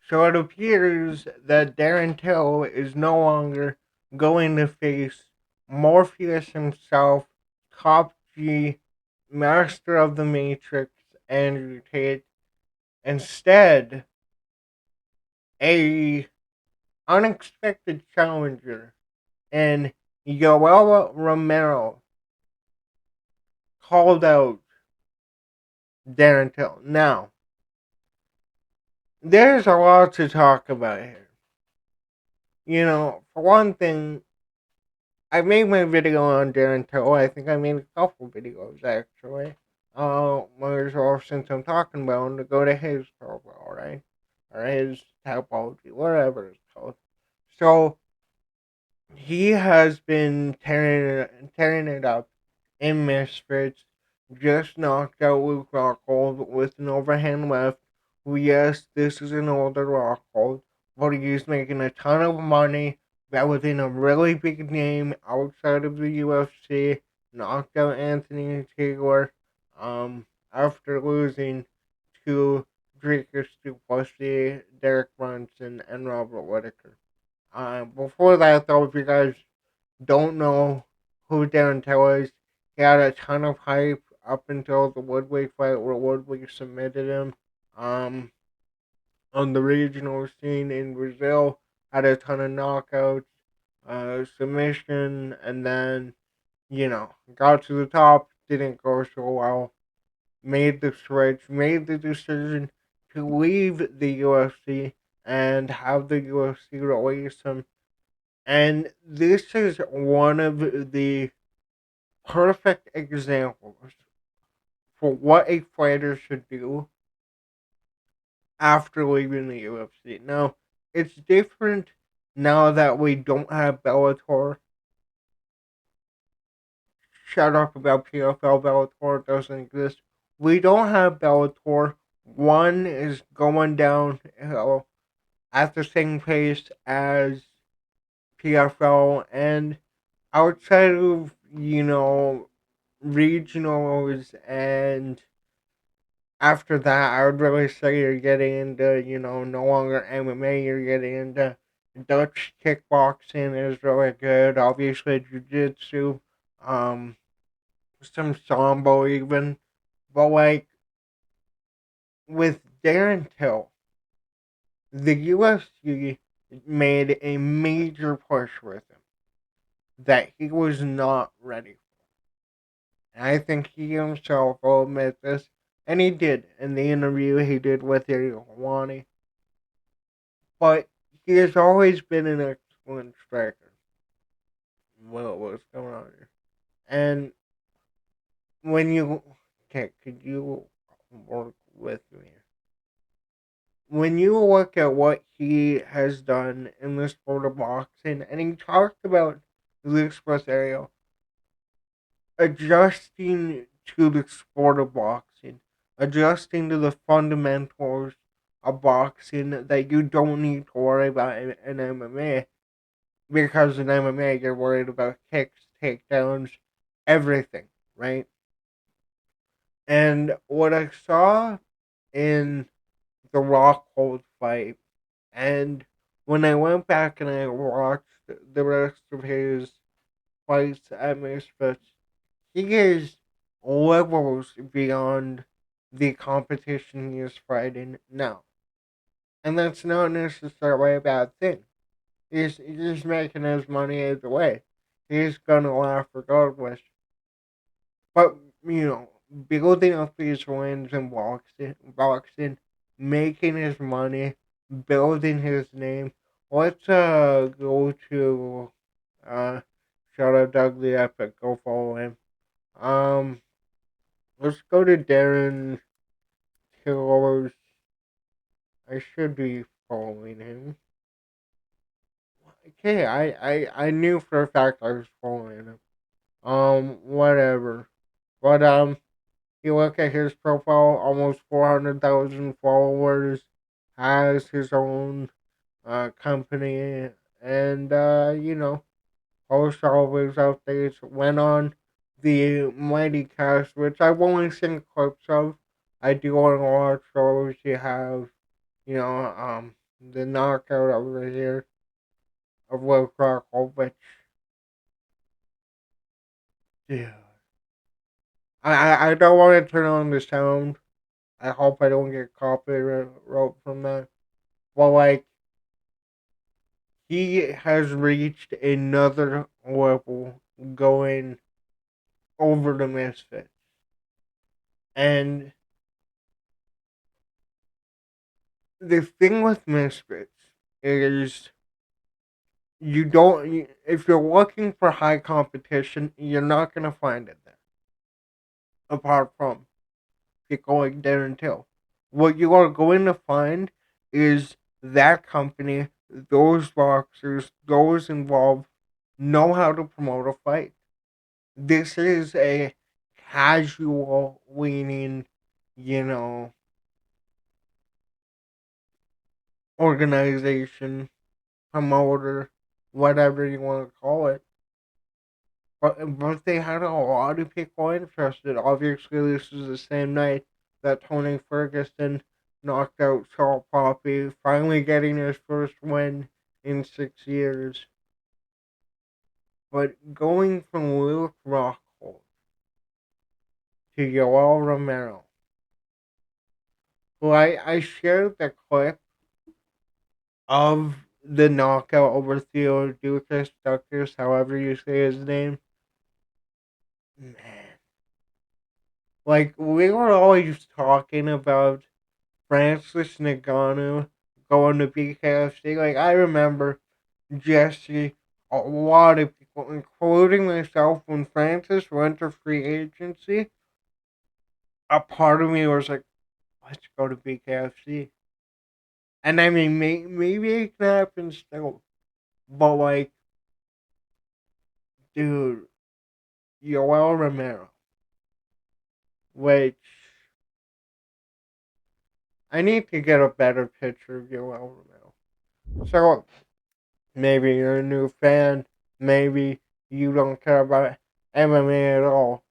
So it appears that Darren Till is no longer going to face Morpheus himself, Top G, Master of the Matrix, Andrew Tate. Instead, a unexpected challenger in Yoel Romero called out Darren Till. Now, there's a lot to talk about here. For one thing, I made my video on Darren Till. I think I made a couple videos actually. Might as well, since I'm talking about him, to go to his profile, right? Or his typology, whatever it's called. So he has been tearing it up in Misfits. Just knocked out Luke Rockhold with an overhand left. Yes, this is an older Rockhold, but he's making a ton of money. That was in a really big name outside of the UFC. Knocked out Anthony Taylor after losing to Dricus Duplessis, Derek Brunson, and Robert Whitaker. Before that, though, if you guys don't know who Darren Till is, he had a ton of hype up until the Woodley fight where Woodley submitted him. Um, on the regional scene in Brazil, had a ton of knockouts, submission, and then, got to the top, didn't go so well, made the switch, made the decision to leave the UFC and have the UFC release him. And this is one of the perfect examples for what a fighter should do after leaving the UFC. Now, it's different now that we don't have Bellator. Shut up about PFL. Bellator doesn't exist. We don't have Bellator. One is going downhill at the same pace as PFL, and outside of, regionals, and after that, I would really say you're getting into, no longer MMA, you're getting into Dutch kickboxing is really good. Obviously, jiu-jitsu, um, some sambo even. But, like, with Darren Till, the UFC made a major push with him that he was not ready for. And I think he himself will admit this, and he did in the interview he did with Aerial Helwani. But he has always been an excellent striker. Well, what's going on here? And when you, okay, could you work with me? When you look at what he has done in the sport of boxing, and he talked about this with Ariel, adjusting to the sport of boxing, adjusting to the fundamentals of boxing that you don't need to worry about in MMA, because in MMA you're worried about kicks, takedowns, everything, right? And what I saw in the Rockhold fight, and when I went back and I watched the rest of his fights at Misfits, he is levels beyond the competition he is fighting now. And that's not necessarily a bad thing. He's making his money either way. He's gonna laugh regardless. But, building up these wins in boxing, making his money, building his name. Let's go to uh shout out Doug the Epic, go follow him. Um let's go to Darren Till. I should be following him. Okay, I knew for a fact I was following him. Whatever. But you look at his profile, almost 400,000 followers, has his own company, and posts all of his updates. Went on the Mighty Cast, which I've only seen clips of. I do want to watch shows. You have, the knockout over here of Will Krakovich. Yeah. I don't want to turn on the sound. I hope I don't get copyright from that. Well, like, he has reached another level going over the Misfits. And the thing with Misfits is if you're looking for high competition, you're not going to find it there. Apart from people like Darren Till. What you are going to find is that company, those boxers, those involved know how to promote a fight. This is a casual leaning, you know, organization, promoter, whatever you want to call it. But they had a lot of people interested. Obviously, this is the same night that Tony Ferguson knocked out Saul Poppy, finally getting his first win in 6 years. But going from Luke Rockhold to Yoel Romero, who I shared the clip of the knockout over Theo Dukas, Duckus, however you say his name. Man. Like, we were always talking about Francis Ngannou going to BKFC. Like, I remember Jesse, a lot of people, including myself, when Francis went to free agency, a part of me was like, let's go to BKFC. And I mean, maybe it can happen still. But, like, dude, Yoel Romero, which I need to get a better picture of Yoel Romero. So, maybe you're a new fan. Maybe you don't care about MMA at all.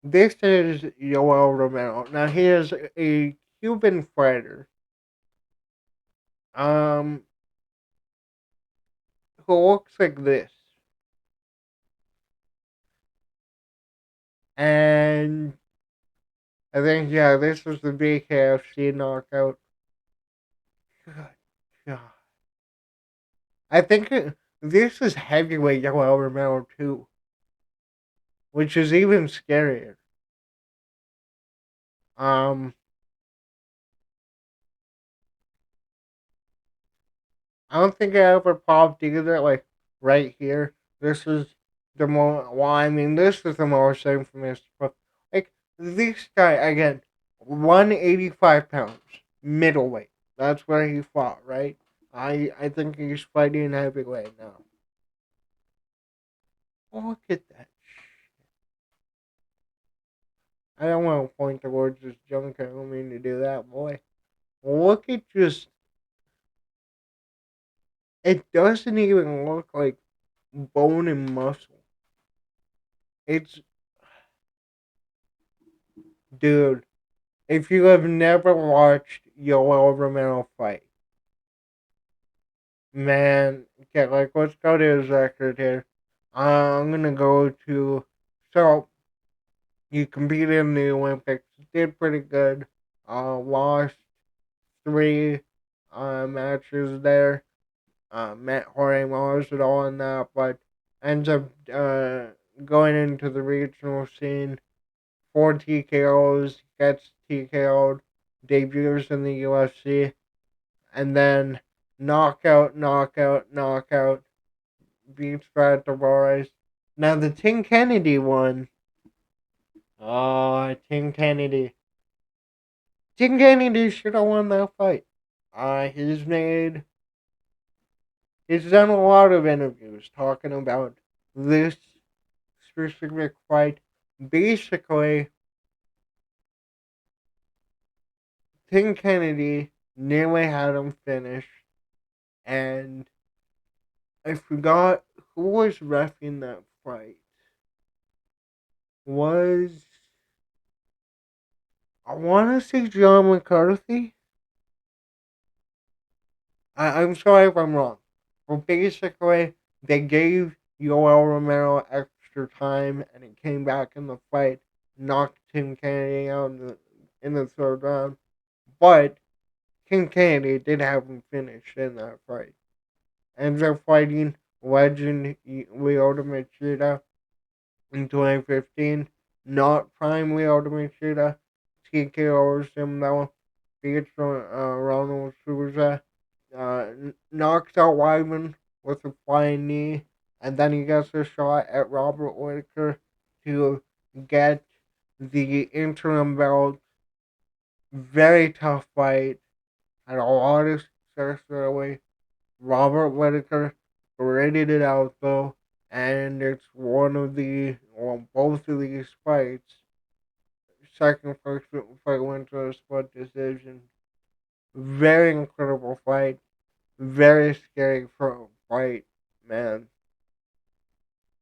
This is Yoel Romero. Now he is a Cuban fighter. Um, who looks like this, and I think this was the BKFC knockout. Good God, I think this is heavyweight Yoel Romero too, which is even scarier. Um, I don't think I ever popped either. Like right here, this is the more. Well, I mean, this is the most infamous. But like this guy again, 185 pounds, middleweight. That's where he fought, right? I think he's fighting heavyweight now. Oh, look at that. I don't want to point towards this junk. I don't mean to do that, boy. Look at just. It doesn't even look like bone and muscle. It's dude. If you have never watched Yoel Romero fight, man, okay, like let's go to his record here. I'm gonna go to so he competed in the Olympics, did pretty good. Lost three matches there. Met Jorge Masvidal in that, but ends up going into the regional scene. Four TKOs, gets TKO'd, debuts in the UFC, and then knockout, knockout, knockout, beats Brad Tavares. Now the Tim Kennedy one. Oh, Tim Kennedy. Tim Kennedy should have won that fight. He's made. He's done a lot of interviews talking about this specific fight. Basically, Tim Kennedy nearly had him finished, and I forgot who was reffing that fight. Was I want to say John McCarthy? I'm sorry if I'm wrong. But basically, they gave Yoel Romero extra time, and he came back in the fight, knocked Tim Kennedy out in the third round. But Tim Kennedy did have him finished in that fight. Ends up fighting legend Lyoto Machida in 2015. Not prime Lyoto Machida. TKOs him though. Beats Ronald Souza. Knocks out Weidman with a flying knee, and then he gets a shot at Robert Whitaker to get the interim belt. Very tough fight. Had a lot of success early. Robert Whitaker graded it out though, and it's one of both of these fights. Second fight went to a split decision. Very incredible fight. Very scary for fight, man.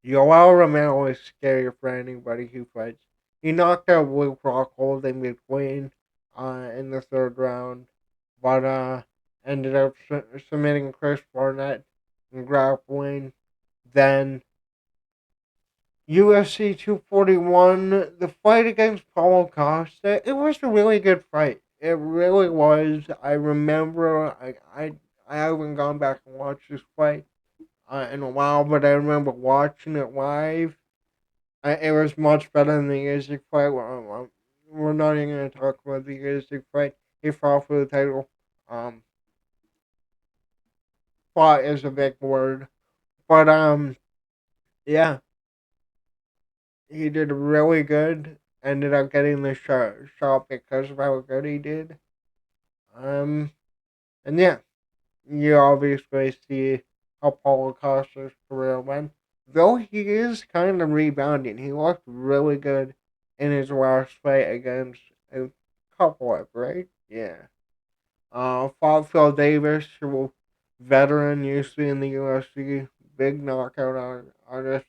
Yoel Romero is scary for anybody who fights. He knocked out Luke Rockhold in between in the third round, but ended up submitting Chris Barnett and grappling. Then UFC 241, the fight against Paulo Costa, it was a really good fight. It really was. I remember, I haven't gone back and watched this fight in a while, but I remember watching it live. It was much better than the Usyk fight. We're not even going to talk about the Usyk fight. He fought for the title. Um, Fought is a big word, but yeah, he did really good. Ended up getting the shot because of how good he did. Um, and yeah, you obviously see how Paulo Costa's career went. Though he is kind of rebounding, he looked really good in his last fight against a couple of, right? Yeah. Fought Phil Davis, who veteran, used to be in the UFC, big knockout artist.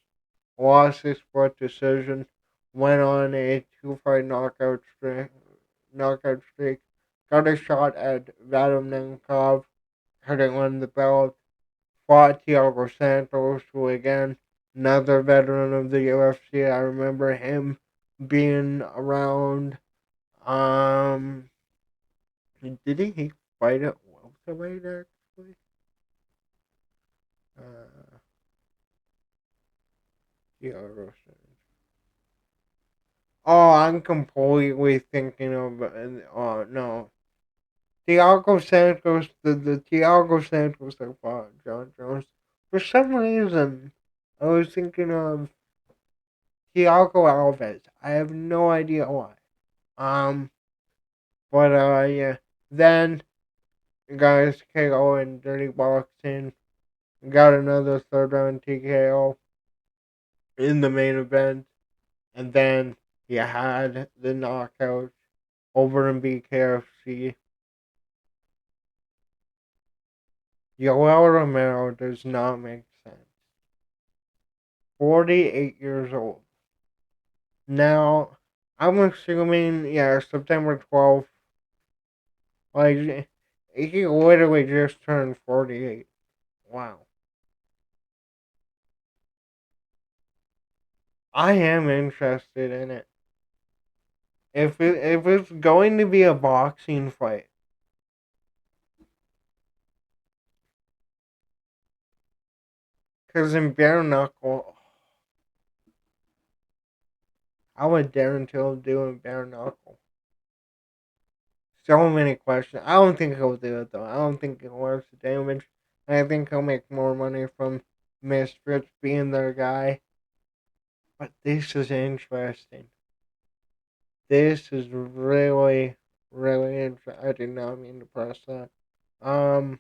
Lost his split decision. Went on a two-fight knockout streak. Got a shot at Vadim Nemkov. Couldn't win the belt. Fought Thiago Santos, who again, another veteran of the UFC. I remember him being around. Um, did he fight at welterweight actually? Uh, Thiago Santos. Oh, I'm completely thinking of. Oh no, Thiago Santos. The Thiago Santos that fought John Jones. For some reason, I was thinking of Thiago Alves. I have no idea why. Um, but yeah. Then guys KO and Dirty Boxing got another third round TKO in the main event, and then you had the knockout over in BKFC. Yoel Romero does not make sense. 48 years old. Now, I'm assuming, yeah, September 12th, like, he literally just turned 48. Wow. I am interested in it. If it's going to be a boxing fight, because in bare knuckle, how would Darren Till do in bare knuckle? So many questions. I don't think he'll do it though. I don't think he'll work the damage. I think he'll make more money from Misfits being their guy. But this is interesting. This is really, really interesting. I did not mean to press that. Um,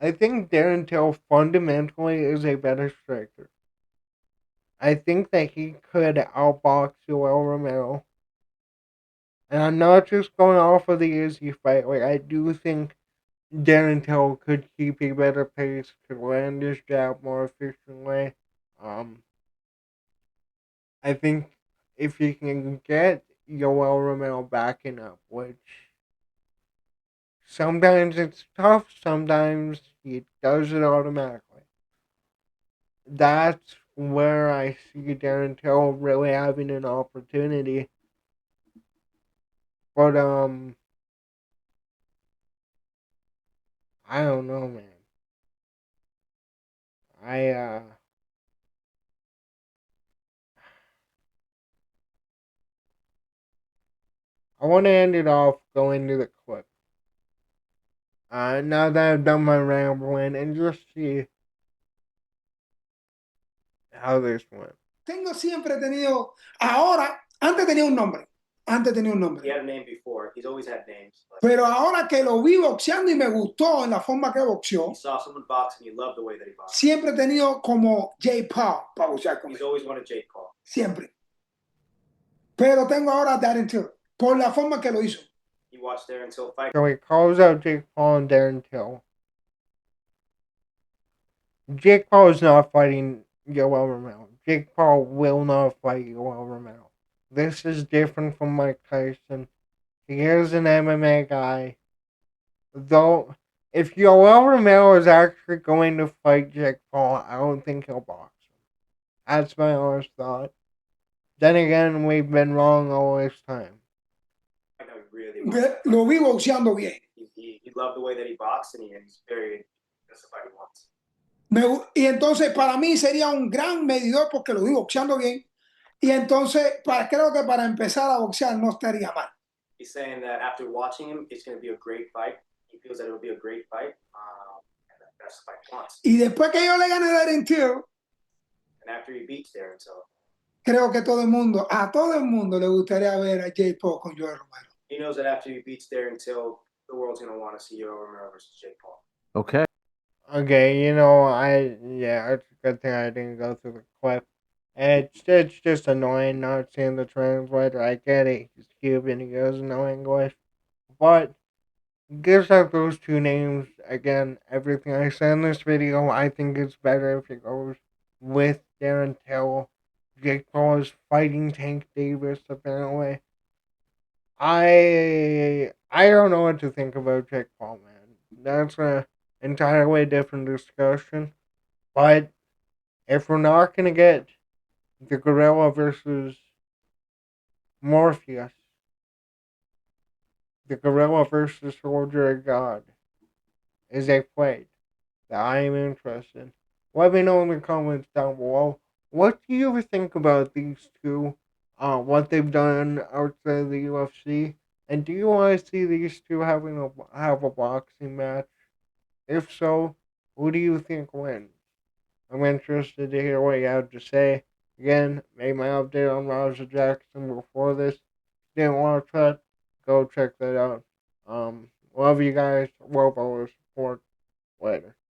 I think Darren Till fundamentally is a better striker. I think that he could outbox Joel Romero. And I'm not just going off of the easy fight. Like, I do think Darren Till could keep a better pace, could land his jab more efficiently. Um, I think if he can get Yoel Romero backing up, which sometimes it's tough, sometimes he does it automatically. That's where I see Darren Till really having an opportunity. But I don't know, man. I I want to end it off going to the clip. Now that I've done my rambling and just see how this went. Tengo siempre tenido, ahora, antes tenía un nombre. Antes tenía un nombre. He had a name before. He's always had names. Pero ahora que lo vi boxeando y me gustó en la forma que boxeó, He saw someone box and he loved the way that he boxed. siempre he tenido como Jay Paul para boxear con He's él. always wanted Jake Paul. Siempre. Pero tengo ahora a Darren Till, por la forma que lo hizo. He watched Darren Till fight. So he calls out Jake Paul and Darren Till. Jake Paul is not fighting Yoel Romero. Jake Paul will not fight Yoel Romero. This is different from Mike Tyson. He is an MMA guy. Though, if Yoel Romero is actually going to fight Jake Paul, I don't think he'll box him. That's my honest thought. Then again, we've been wrong all this time. Lo vi boxeando bien. He loved the way that he boxed and he's very, that's the fight he wants. Y entonces para mí sería un gran medidor porque lo vi boxeando bien. Y entonces creo que para empezar a boxear no estaría mal. He's saying that after watching him, it's going to be a great fight. He feels that it will be a great fight. And that's the fight he wants. Y después que yo le gane a Darren Till, and after he beats Darren Till, creo que a todo el mundo le gustaría ver a Jake Paul con Yoel Romero. He knows that after he beats Darren Till, the world's going to want to see Yoel Romero versus Jake Paul. Okay. Okay, it's a good thing I didn't go through the clip. It's just annoying not seeing the translator. I get it. He's Cuban. He doesn't know English. But gives out those two names. Again, everything I said in this video, I think it's better if it goes with Darren Till. Jake Paul is fighting Tank Davis, apparently. I don't know what to think about Jake Paul, man. That's a entirely different discussion. But if we're not gonna get the gorilla versus Morpheus, the gorilla versus soldier of God is a fight that I am interested in. Let me know in the comments down below. What do you think about these two? What they've done outside of the UFC? And do you want to see these two have a boxing match? If so, who do you think wins? I'm interested to hear what you have to say. Again, made my update on Roger Jackson before this. Didn't watch that? Go check that out. Love you guys. Love all the support. Later.